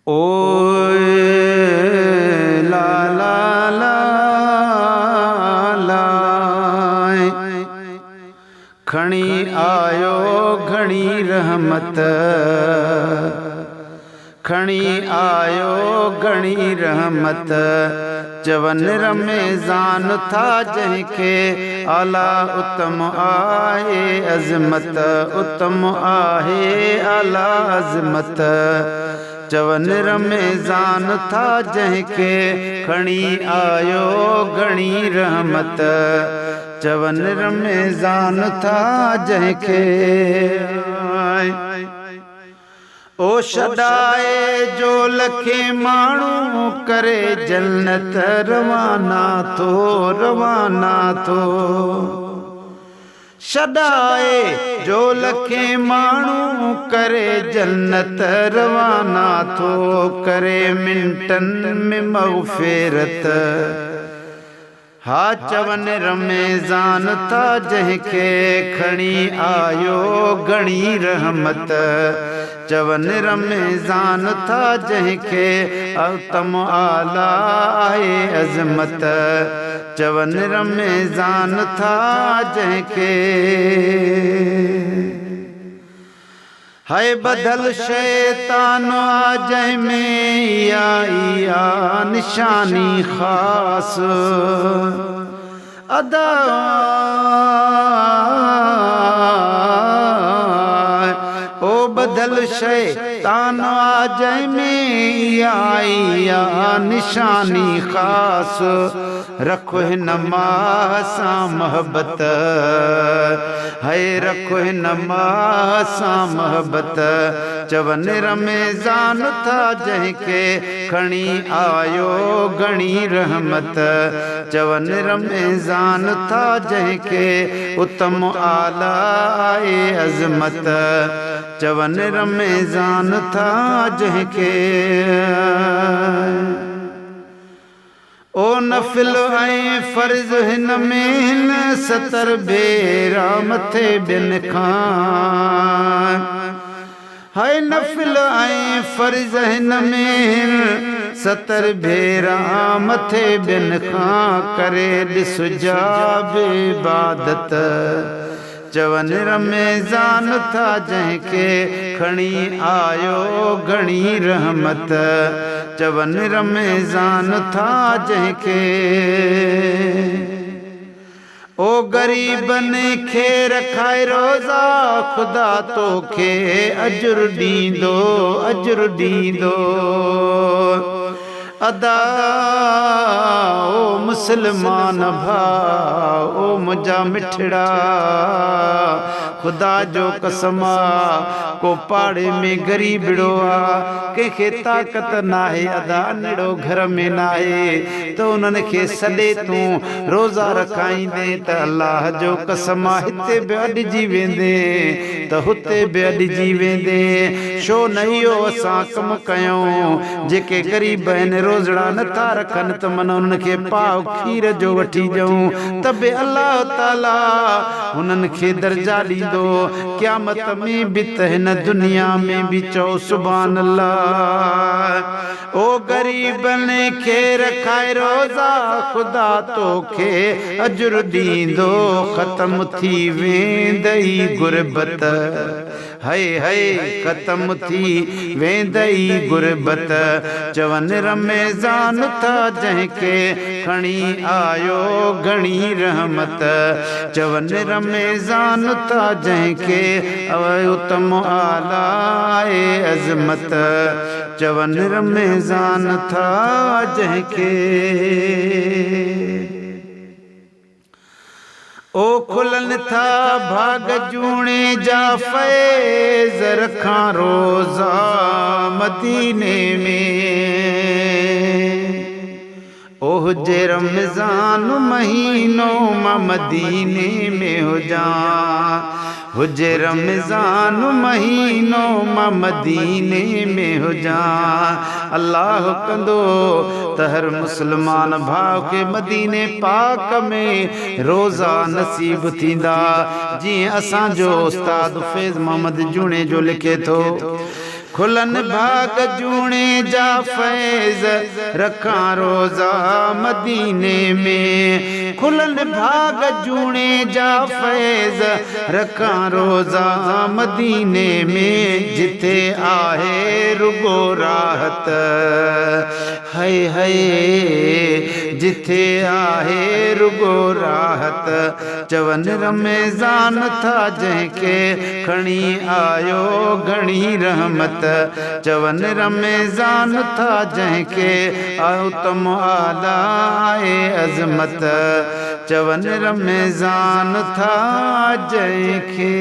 ओए ला ला ला ला खणी आयो घणी रहमत, खणी आयो घणी रहमत। चवन रमज़ान था जंहिंखे आला उत्तम आहे अज़मत, उत्तम आहे आला अज़मत। चवन रमज़ान था जंहिंखे खणी आयो घणी रहमत, चवन रमज़ान था जंहिंखे। ओ छॾाए जो लखे माण्हू करे जन्नत रवाना थो, रवाना थो। छॾाए जो लखे माण्हू करे जन्नत रवाना थो, करे मिंटनि में मग़फ़िरत। हा चवन रमज़ान था जंहिंखे खणी आयो घणी रहमत, चवन रमज़ान था जंहिंखे उत्तम आला आहे अज़मत। चवन रमज़ान था जंहिंखे। है बदल शैतान आ जंहिंमें इहा निशानी ख़ास अदा। ओ बदल शैतान आ जंहिंमें इहा निशानी ख़ास। रखो हिन मां सां मोहब्बत, है रखो हिन मां सां मोहब्बत। चवन रमज़ान था जंहिंखे खणी आयो घणी रहमत, चवन रमज़ान था जंहिंखे उत्तम आला आहे अज़मत। चवन रमज़ान था जंहिंखे। ओ नफ़िल ऐं फ़र्ज़ हिन में 70 भेरा मथे ॿियनि खां। है नफ़िल ऐं फ़र्ज़ हिन में 70 भेरा मथे ॿियनि खां करे ॾिसजा इबादत। चवन रमज़ान था जंहिंखे खणी आयो घणी रहमत, चवन रमज़ान था जंहिंखे। ओ ग़रीबनि खे रखाए रोज़ा ख़ुदा तोखे अजुर ॾींदो, अजुर ॾींदो अदा। ओ मुस्लमान भाउ ओ मुंहिंजा मिठड़ा, ख़ुदा जो कसम को पाड़े में गरीबड़ो आ, कंहिंखे ताक़त नाहे अदा अनड़ो घर में नाहे, त उन्हनि खे सॾे तूं रोज़ा रखाईंदे त अल्लाह जो कसम हिते बि अॾिजी वेंदे, त हुते बि अॾिजी वेंदे। छो न इहो असां कमु कयूं, जेके ग़रीब आहिनि रोज़ड़ा नथा रखनि त मन उन्हनि खे पाव खीर जो वठी ॾियूं, त बि अल्लाह ताला उन्हनि खे दर्जा ॾींदो क़यामत में बि त हिन दुनिया में बि। चओ सुभान अल्लाह। ओ ग़रीबनि खे रखाए रोज़ा ख़ुदा तोखे अजुर ॾींदो, ख़त्म थी वेंदई गुरबत, है है ख़त्म थी वेंदई गुरबत। चवन रमज़ान था जंहिंखे खणी आयो घणी रहमत, चवन रमज़ान था जंहिंखे उत्तम आला आहे अज़मत। चवन रमज़ान था जंहिंखे। ओ खुलन था भाग जूणे जा फैज़ रखां रोज़ा मदीने में। ओ हुजे रमज़ान महीनो मां मदीने में हुजां, हुजे रमज़ान महीनो मां मदीने में हुजां। अल्लाह कंदो त हर मुस्लमान भाउ खे मदीने पाक में रोज़ा नसीब थींदा, जीअं असांजो उस्ताद फैज़ मोहम्मद जूणे जो लिखे थो। खुलन भाग जूणे जा फैज़ रखां रोज़ा मदीने में, खुलन भाग जूणे जा फैज़ रखां रोज़ा मदीने में, जिथे आहे रुगो राहत हाय हाय, जिथे आहे रुगो राहत, चवन रमज़ान था जंहिंखे खणी आयो घणी रहमत, चवन रमज़ान था जंहिंखे आयो तम आला आहे अज़मत, चवन रमज़ान था जंहिंखे